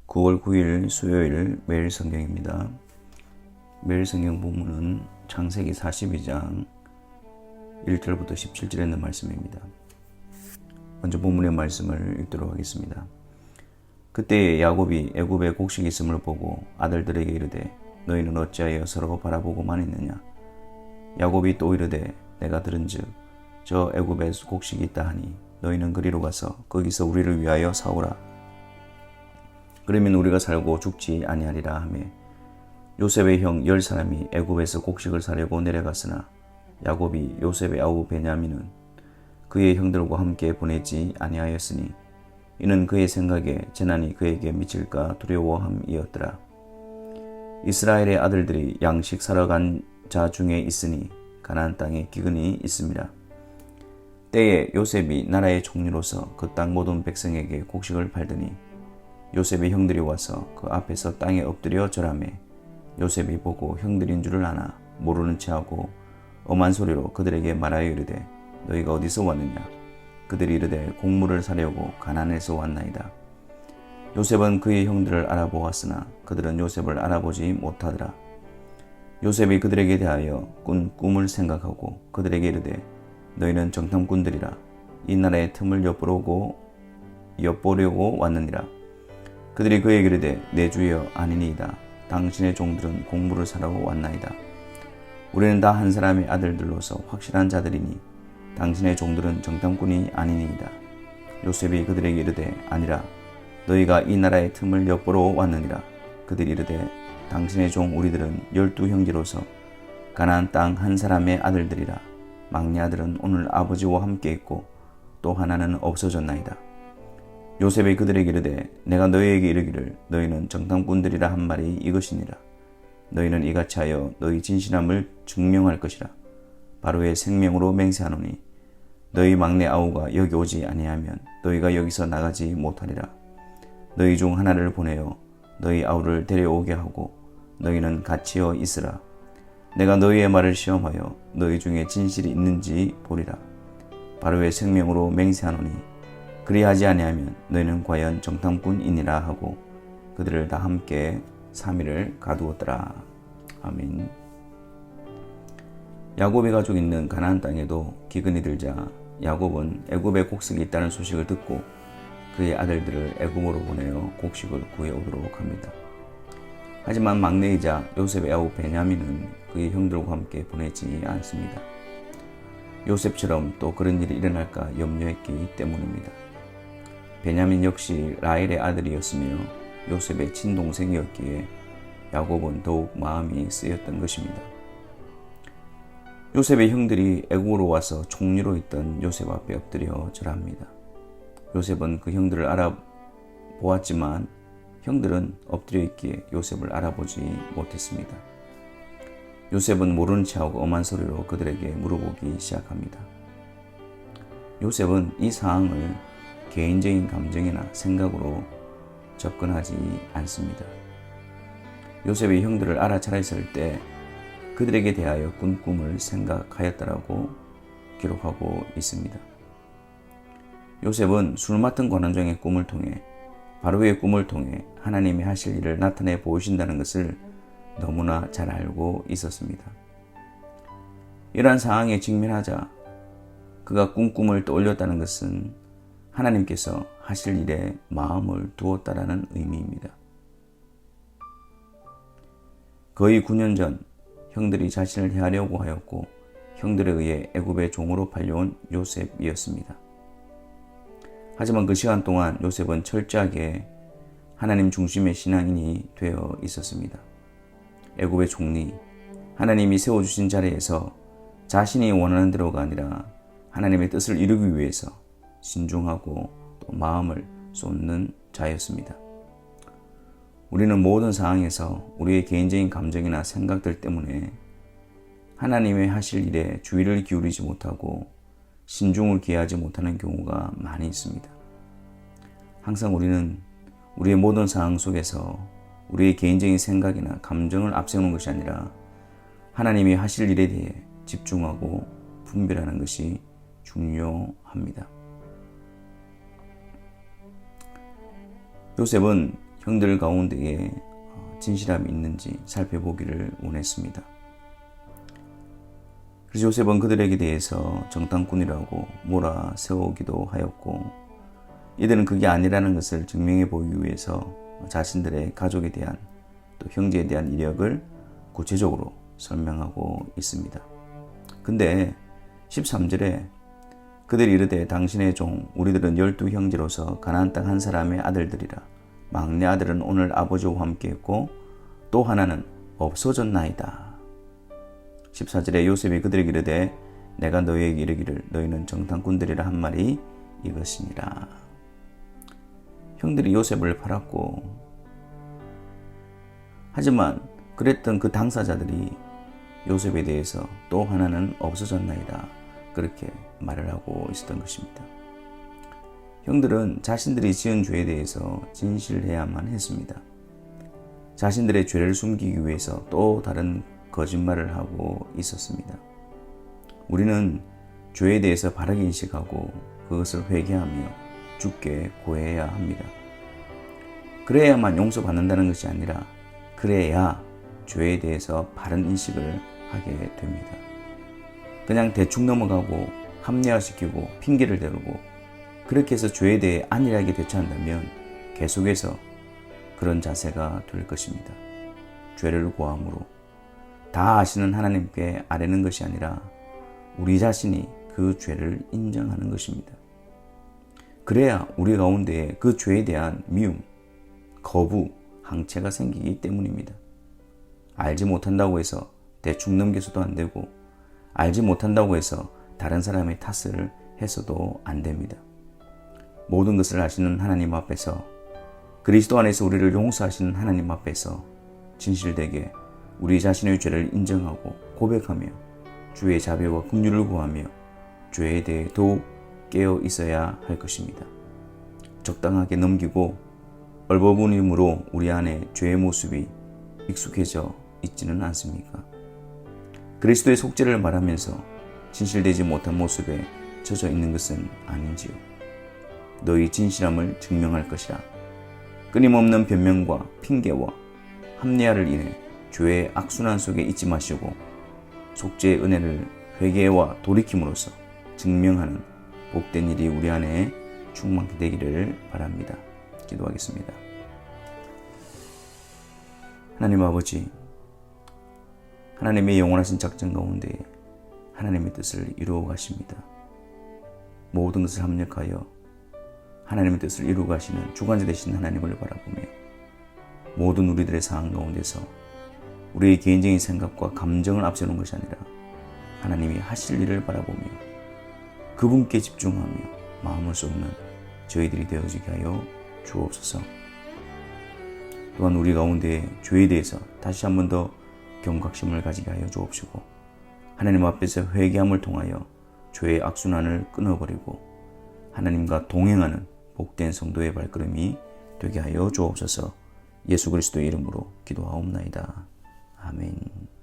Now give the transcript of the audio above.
9월 9일 수요일 매일 성경입니다. 매일 성경 본문은 창세기 42장 1절부터 17절에 있는 말씀입니다. 먼저 본문의 말씀을 읽도록 하겠습니다. 그때 야곱이 애굽에 곡식이 있음을 보고 아들들에게 이르되 너희는 어찌하여 서로 바라보고만 있느냐. 야곱이 또 이르되 내가 들은즉 저 애굽에 곡식이 있다 하니 너희는 그리로 가서 거기서 우리를 위하여 사오라. 그러면 우리가 살고 죽지 아니하리라 하며 요셉의 형 10사람이 애굽에서 곡식을 사려고 내려갔으나 야곱이 요셉의 아우 베냐민은 그의 형들과 함께 보내지 아니하였으니 이는 그의 생각에 재난이 그에게 미칠까 두려워함이었더라. 이스라엘의 아들들이 양식 사러 간 자 중에 있으니 가나안 땅에 기근이 있음이라. 때에 요셉이 나라의 총리로서 그 땅 모든 백성에게 곡식을 팔더니 요셉의 형들이 와서 그 앞에서 땅에 엎드려 절하매 요셉이 보고 형들인 줄을 아나 모르는 체하고 엄한 소리로 그들에게 말하여 이르되 너희가 어디서 왔느냐. 그들이 이르되 곡물을 사려고 가나안에서 왔나이다. 요셉은 그의 형들을 알아보았으나 그들은 요셉을 알아보지 못하더라. 요셉이 그들에게 대하여 꾼 꿈을 생각하고 그들에게 이르되 너희는 정탐꾼들이라. 이 나라의 틈을 엿보려고 왔느니라. 그들이 그에게 이르되 내 주여 아니니이다. 당신의 종들은 곡물을 사러 왔나이다. 우리는 다 한 사람의 아들들로서 확실한 자들이니 당신의 종들은 정탐꾼이 아니니이다. 요셉이 그들에게 이르되 아니라 너희가 이 나라의 틈을 엿보러 왔느니라. 그들이 이르되 당신의 종 우리들은 12형제로서 가나안 땅 한 사람의 아들들이라. 막내 아들은 오늘 아버지와 함께 있고 또 하나는 없어졌나이다. 요셉이 그들에게 이르되 내가 너희에게 이르기를 너희는 정탐꾼들이라 한 말이 이것이니라. 너희는 이같이 하여 너희 진실함을 증명할 것이라. 바로의 생명으로 맹세하노니 너희 막내 아우가 여기 오지 아니하면 너희가 여기서 나가지 못하리라. 너희 중 하나를 보내어 너희 아우를 데려오게 하고 너희는 같이어 있으라. 내가 너희의 말을 시험하여 너희 중에 진실이 있는지 보리라. 바로의 생명으로 맹세하노니 그리하지 아니하면 너희는 과연 정탐꾼이니라 하고 그들을 다 함께 3일을 가두었더라. 아멘. 야곱의 가족 있는 가나안 땅에도 기근이 들자 야곱은 애굽에 곡식이 있다는 소식을 듣고 그의 아들들을 애굽으로 보내어 곡식을 구해오도록 합니다. 하지만 막내이자 요셉의 아우 베냐민은 그의 형들과 함께 보내지 않습니다. 요셉처럼 또 그런 일이 일어날까 염려했기 때문입니다. 베냐민 역시 라헬의 아들이었으며 요셉의 친동생이었기에 야곱은 더욱 마음이 쓰였던 것입니다. 요셉의 형들이 애굽으로 와서 총리로 있던 요셉 앞에 엎드려 절합니다. 요셉은 그 형들을 알아보았지만 형들은 엎드려 있기에 요셉을 알아보지 못했습니다. 요셉은 모르는 체하고 엄한 소리로 그들에게 물어보기 시작합니다. 요셉은 이 상황을 개인적인 감정이나 생각으로 접근하지 않습니다. 요셉이 형들을 알아차렸을 때 그들에게 대하여 꾼 꿈을 생각하였다라고 기록하고 있습니다. 요셉은 술 맡은 관원장의 꿈을 통해 바로의 꿈을 통해 하나님이 하실 일을 나타내 보이신다는 것을 너무나 잘 알고 있었습니다. 이러한 상황에 직면하자 그가 꾼 꿈을 떠올렸다는 것은 하나님께서 하실 일에 마음을 두었다라는 의미입니다. 거의 9년 전 형들이 자신을 해하려고 하였고 형들에 의해 애굽의 종으로 팔려온 요셉이었습니다. 하지만 그 시간 동안 요셉은 철저하게 하나님 중심의 신앙인이 되어 있었습니다. 애굽의 총리, 하나님이 세워주신 자리에서 자신이 원하는 대로가 아니라 하나님의 뜻을 이루기 위해서 신중하고 또 마음을 쏟는 자였습니다. 우리는 모든 상황에서 우리의 개인적인 감정이나 생각들 때문에 하나님의 하실 일에 주의를 기울이지 못하고 신중을 기하지 못하는 경우가 많이 있습니다. 항상 우리는 우리의 모든 상황 속에서 우리의 개인적인 생각이나 감정을 앞세우는 것이 아니라 하나님이 하실 일에 대해 집중하고 분별하는 것이 중요합니다. 요셉은 형들 가운데에 진실함이 있는지 살펴보기를 원했습니다. 그래서 요셉은 그들에게 대해서 정탐꾼이라고 몰아세우기도 하였고, 이들은 그게 아니라는 것을 증명해 보이기 위해서 자신들의 가족에 대한 또 형제에 대한 이력을 구체적으로 설명하고 있습니다. 근데 13절에 그들이 이르되 당신의 종 우리들은 12형제로서 가나안 땅 한 사람의 아들들이라. 막내 아들은 오늘 아버지와 함께 했고 또 하나는 없어졌나이다. 14절에 요셉이 그들에게 이르되 내가 너희에게 이르기를 너희는 정탐꾼들이라 한 말이 이것이니라. 형들이 요셉을 팔았고, 하지만 그랬던 그 당사자들이 요셉에 대해서 또 하나는 없어졌나이다, 그렇게 말을 하고 있었던 것입니다. 형들은 자신들이 지은 죄에 대해서 진실해야만 했습니다. 자신들의 죄를 숨기기 위해서 또 다른 거짓말을 하고 있었습니다. 우리는 죄에 대해서 바르게 인식하고 그것을 회개하며 주께 고해야 합니다. 그래야만 용서받는다는 것이 아니라 그래야 죄에 대해서 바른 인식을 하게 됩니다. 그냥 대충 넘어가고 합리화시키고 핑계를 대고 그렇게 해서 죄에 대해 안일하게 대처한다면 계속해서 그런 자세가 될 것입니다. 죄를 고함으로 다 아시는 하나님께 아뢰는 것이 아니라 우리 자신이 그 죄를 인정하는 것입니다. 그래야 우리 가운데에 그 죄에 대한 미움, 거부, 항체가 생기기 때문입니다. 알지 못한다고 해서 대충 넘겨서도 안 되고, 알지 못한다고 해서 다른 사람의 탓을 해서도 안 됩니다. 모든 것을 아시는 하나님 앞에서, 그리스도 안에서 우리를 용서하시는 하나님 앞에서 진실되게 우리 자신의 죄를 인정하고 고백하며 주의 자비와 긍휼을 구하며 죄에 대해 더욱 깨어 있어야 할 것입니다. 적당하게 넘기고 얼버무림으로 우리 안에 죄의 모습이 익숙해져 있지는 않습니까? 그리스도의 속죄를 말하면서 진실되지 못한 모습에 젖어 있는 것은 아닌지요. 너희 진실함을 증명할 것이라. 끊임없는 변명과 핑계와 합리화를 인해 죄의 악순환 속에 있지 마시고 속죄의 은혜를 회개와 돌이킴으로써 증명하는 복된 일이 우리 안에 충만히 되기를 바랍니다. 기도하겠습니다. 하나님 아버지, 하나님의 영원하신 작전 가운데 하나님의 뜻을 이루어 가십니다. 모든 것을 합력하여 하나님의 뜻을 이루어 가시는 주관자 되신 하나님을 바라보며 모든 우리들의 상황 가운데서 우리의 개인적인 생각과 감정을 앞세우는 것이 아니라 하나님이 하실 일을 바라보며 그분께 집중하며 마음을 쏟는 저희들이 되어지게 하여 주옵소서. 또한 우리 가운데 죄에 대해서 다시 한 번 더 경각심을 가지게 하여 주옵시고 하나님 앞에서 회개함을 통하여 죄의 악순환을 끊어버리고 하나님과 동행하는 복된 성도의 발걸음이 되게 하여 주옵소서. 예수 그리스도의 이름으로 기도하옵나이다. 아멘.